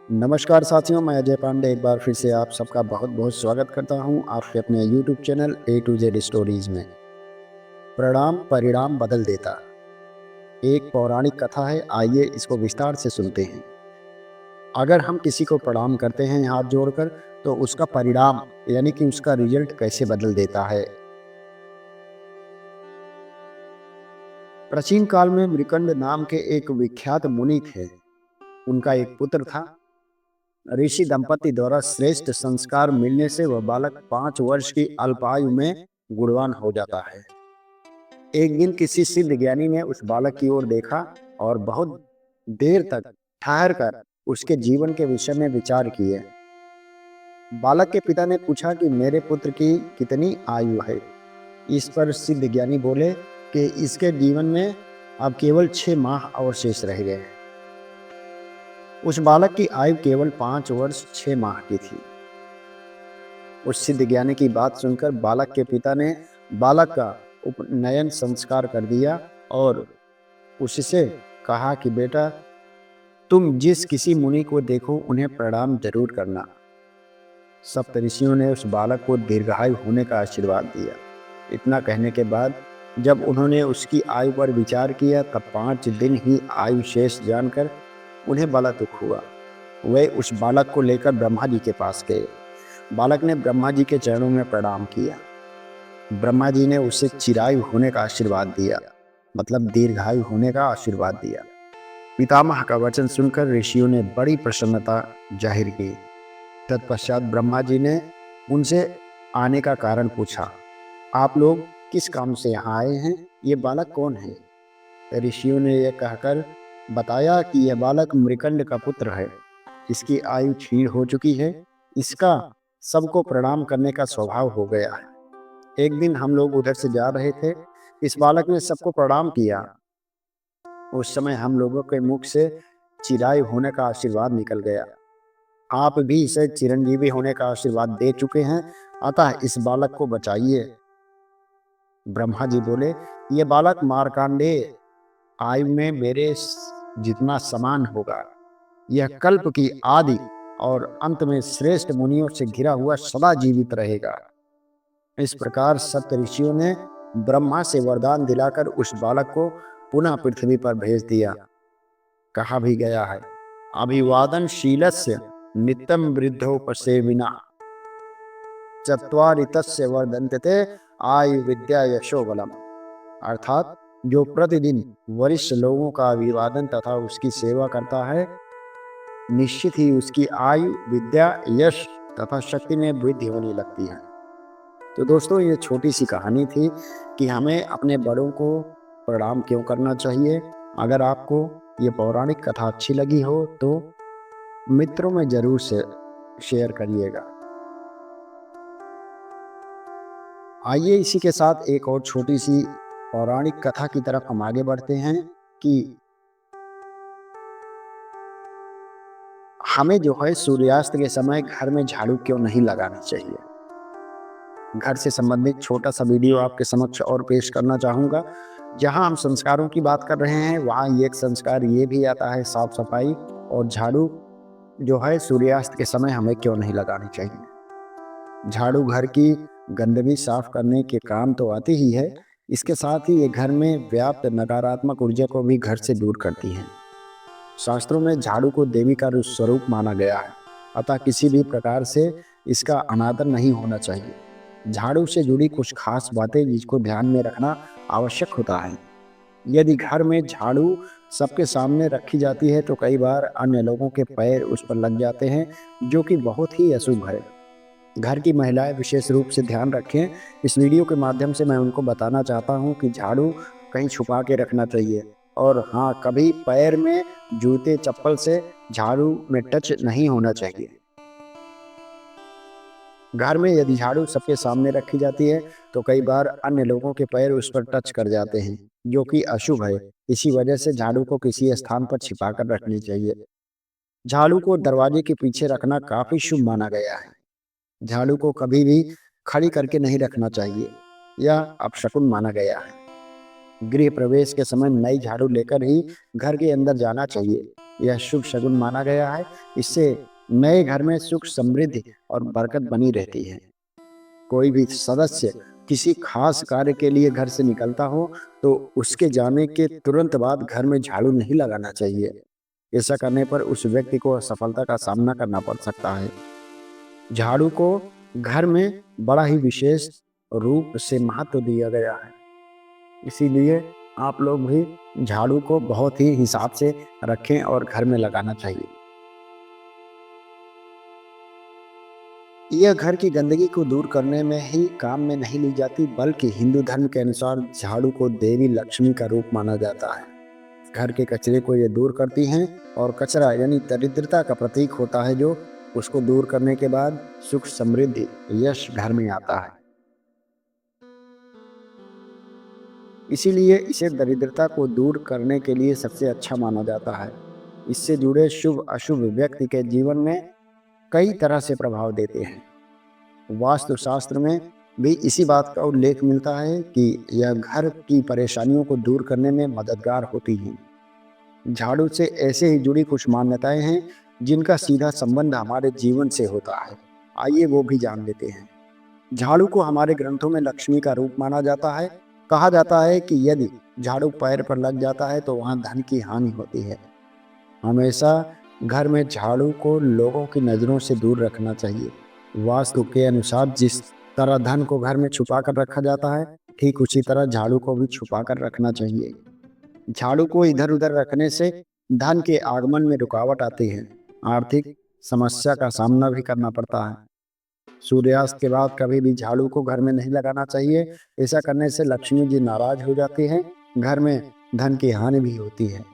नमस्कार साथियों, मैं अजय पांडे एक बार फिर से आप सबका बहुत बहुत स्वागत करता हूं आपके अपने YouTube channel A to Z stories में। प्रणाम परिणाम बदल देता एक पौराणिक कथा है, आइए इसको विस्तार से सुनते हैं। अगर हम किसी को प्रणाम करते हैं हाथ जोड़कर, तो उसका परिणाम यानी कि उसका रिजल्ट कैसे बदल देता है। प्राचीन काल में मृकंड नाम के एक विख्यात मुनि थे। उनका एक पुत्र था। ऋषि दंपति द्वारा श्रेष्ठ संस्कार मिलने से वह बालक 5 वर्ष की अल्पायु में गुणवान हो जाता है। एक दिन किसी सिद्ध ज्ञानी ने उस बालक की ओर देखा और बहुत देर तक ठहर कर उसके जीवन के विषय में विचार किए। बालक के पिता ने पूछा कि मेरे पुत्र की कितनी आयु है। इस पर सिद्ध ज्ञानी बोले कि इसके जीवन में अब केवल 6 माह अवशेष रह गए हैं। उस बालक की आयु केवल 5 वर्ष 6 माह की थी। उस सिद्ध ज्ञानी की बात सुनकर बालक के पिता ने बालक का उपनयन संस्कार कर दिया और उससे कहा कि बेटा, तुम जिस किसी मुनि को देखो उन्हें प्रणाम जरूर करना। सप्तऋषियों ने उस बालक को दीर्घायु होने का आशीर्वाद दिया। इतना कहने के बाद जब उन्होंने उसकी आयु पर विचार किया, तब 5 दिन ही आयु शेष जानकर उन्हें बड़ा दुख हुआ। वे उस बालक को लेकर ब्रह्मा जी के पास गए। बालक ने ब्रह्मा जी के चरणों में प्रणाम किया। ब्रह्मा जी ने उसे चिरायु होने का आशीर्वाद दिया, मतलब दीर्घायु होने का आशीर्वाद दिया। पितामह का वचन सुनकर ऋषियों ने बड़ी प्रसन्नता जाहिर की। तत्पश्चात ब्रह्मा जी ने उनसे आने का कारण पूछा। आप लोग किस काम से यहाँ आए हैं? ये बालक कौन है? ऋषियों ने यह कहकर बताया कि यह बालक मृकंड का पुत्र है। इसकी आयु क्षीण हो चुकी है। इसका सबको प्रणाम करने का स्वभाव हो गया है। एक दिन हम लोग उधर से जा रहे थे। इस बालक ने सबको प्रणाम किया। उस समय हम लोगों के मुख से चिरायु होने का आशीर्वाद निकल गया। आप भी इसे चिरंजीवी होने का आशीर्वाद दे चुके हैं, अतः इस बालक को बचाइए। ब्रह्मा जी बोले, ये बालक मार्कंडेय आयु में मेरे जितना समान होगा। यह कल्प की आदि और अंत में श्रेष्ठ मुनियों से घिरा हुआ सदा जीवित रहेगा। इस प्रकार सप्त ऋषियों ने ब्रह्मा से वरदान दिलाकर उस बालक को पुनः पृथ्वी पर भेज दिया। कहा भी गया है, अभिवादन शीलस्य नित्यम वृद्धोपसेविना चत्वारितस्य वर्धन्ते आयु विद्या यशो बलम। अर्थात जो प्रतिदिन वरिष्ठ लोगों का अभिवादन तथा उसकी सेवा करता है, निश्चित ही उसकी आयु विद्या यश तथा शक्ति में वृद्धि होने लगती है। तो दोस्तों, ये छोटी सी कहानी थी कि हमें अपने बड़ों को प्रणाम क्यों करना चाहिए। अगर आपको ये पौराणिक कथा अच्छी लगी हो तो मित्रों में जरूर से शेयर करिएगा। आइए इसी के साथ एक और छोटी सी पौराणिक कथा की तरफ हम आगे बढ़ते हैं कि हमें जो है सूर्यास्त के समय घर में झाड़ू क्यों नहीं लगाना चाहिए। घर से संबंधित छोटा सा वीडियो आपके समक्ष और पेश करना चाहूँगा। जहाँ हम संस्कारों की बात कर रहे हैं, वहाँ एक संस्कार ये भी आता है, साफ सफाई और झाड़ू जो है सूर्यास्त के समय हमें क्यों नहीं लगानी चाहिए। झाड़ू घर की गंदगी साफ करने के काम तो आती ही है, इसके साथ ही ये घर में व्याप्त नकारात्मक ऊर्जा को भी घर से दूर करती है। शास्त्रों में झाड़ू को देवी का स्वरूप माना गया है, अतः किसी भी प्रकार से इसका अनादर नहीं होना चाहिए। झाड़ू से जुड़ी कुछ खास बातें जिसको ध्यान में रखना आवश्यक होता है। यदि घर में झाड़ू सबके सामने रखी जाती है तो कई बार अन्य लोगों के पैर उस पर लग जाते हैं, जो कि बहुत ही अशुभ है। घर की महिलाएं विशेष रूप से ध्यान रखें। इस वीडियो के माध्यम से मैं उनको बताना चाहता हूं कि झाड़ू कहीं छुपा के रखना चाहिए। और हाँ, कभी पैर में जूते चप्पल से झाड़ू में टच नहीं होना चाहिए। घर में यदि झाड़ू सबके सामने रखी जाती है तो कई बार अन्य लोगों के पैर उस पर टच कर जाते हैं, जो कि अशुभ है। इसी वजह से झाड़ू को किसी स्थान पर छिपा कर रखनी चाहिए। झाड़ू को दरवाजे के पीछे रखना काफी शुभ माना गया है। झाड़ू को कभी भी खड़ी करके नहीं रखना चाहिए, यह अपशकुन माना गया है। गृह प्रवेश के समय नई झाड़ू लेकर ही घर के अंदर जाना चाहिए। यह शुभ शगुन माना गया है। इससे नए घर में सुख समृद्धि और बरकत बनी रहती है। कोई भी सदस्य किसी खास कार्य के लिए घर से निकलता हो तो उसके जाने के तुरंत बाद घर में झाड़ू नहीं लगाना चाहिए। ऐसा करने पर उस व्यक्ति को असफलता का सामना करना पड़ सकता है। झाड़ू को घर में बड़ा ही विशेष रूप से महत्व दिया गया है। इसीलिए आप लोग भी झाड़ू को बहुत ही हिसाब से रखें और घर में लगाना चाहिए। यह घर की गंदगी को दूर करने में ही काम में नहीं ली जाती, बल्कि हिंदू धर्म के अनुसार झाड़ू को देवी लक्ष्मी का रूप माना जाता है। घर के कचरे को ये दूर करती हैं और कचरा यानी दरिद्रता का प्रतीक होता है, जो उसको दूर करने के बाद सुख समृद्धि यश घर में आता है। इसीलिए इसे दरिद्रता को दूर करने के लिए सबसे अच्छा माना जाता है। इससे जुड़े शुभ अशुभ व्यक्ति के जीवन में कई तरह से प्रभाव देते हैं। वास्तुशास्त्र में भी इसी बात का उल्लेख मिलता है कि यह घर की परेशानियों को दूर करने में मददगार होती है। झाड़ू से ऐसे ही जुड़ी कुछ मान्यताएं हैं जिनका सीधा संबंध हमारे जीवन से होता है। आइए वो भी जान लेते हैं। झाड़ू को हमारे ग्रंथों में लक्ष्मी का रूप माना जाता है। कहा जाता है कि यदि झाड़ू पैर पर लग जाता है तो वहां धन की हानि होती है। हमेशा घर में झाड़ू को लोगों की नज़रों से दूर रखना चाहिए। वास्तु के अनुसार जिस तरह धन को घर में छुपा कर रखा जाता है, ठीक उसी तरह झाड़ू को भी छुपा कर रखना चाहिए। झाड़ू को इधर उधर रखने से धन के आगमन में रुकावट आती है, आर्थिक समस्या का सामना भी करना पड़ता है। सूर्यास्त के बाद कभी भी झाड़ू को घर में नहीं लगाना चाहिए। ऐसा करने से लक्ष्मी जी नाराज हो जाती हैं, घर में धन की हानि भी होती है।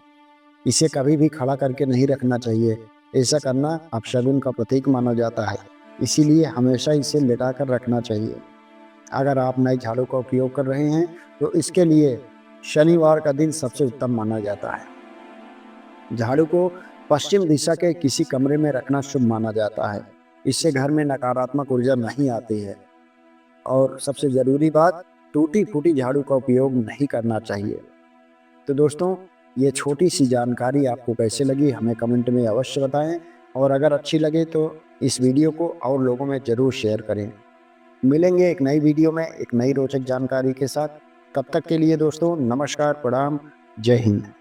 इसे कभी भी खड़ा करके नहीं रखना चाहिए। ऐसा करना अपशगुन का प्रतीक माना जाता है। इसीलिए हमेशा इसे लेटा कर रखना चाहिए। अगर आप नई झाड़ू का उपयोग कर रहे हैं तो इसके लिए शनिवार का दिन सबसे उत्तम माना जाता है। झाड़ू को पश्चिम दिशा के किसी कमरे में रखना शुभ माना जाता है। इससे घर में नकारात्मक ऊर्जा नहीं आती है। और सबसे ज़रूरी बात, टूटी फूटी झाड़ू का उपयोग नहीं करना चाहिए। तो दोस्तों, ये छोटी सी जानकारी आपको कैसे लगी हमें कमेंट में अवश्य बताएं, और अगर अच्छी लगे तो इस वीडियो को और लोगों में ज़रूर शेयर करें। मिलेंगे एक नई वीडियो में एक नई रोचक जानकारी के साथ। तब तक के लिए दोस्तों, नमस्कार, प्रणाम, जय हिंद।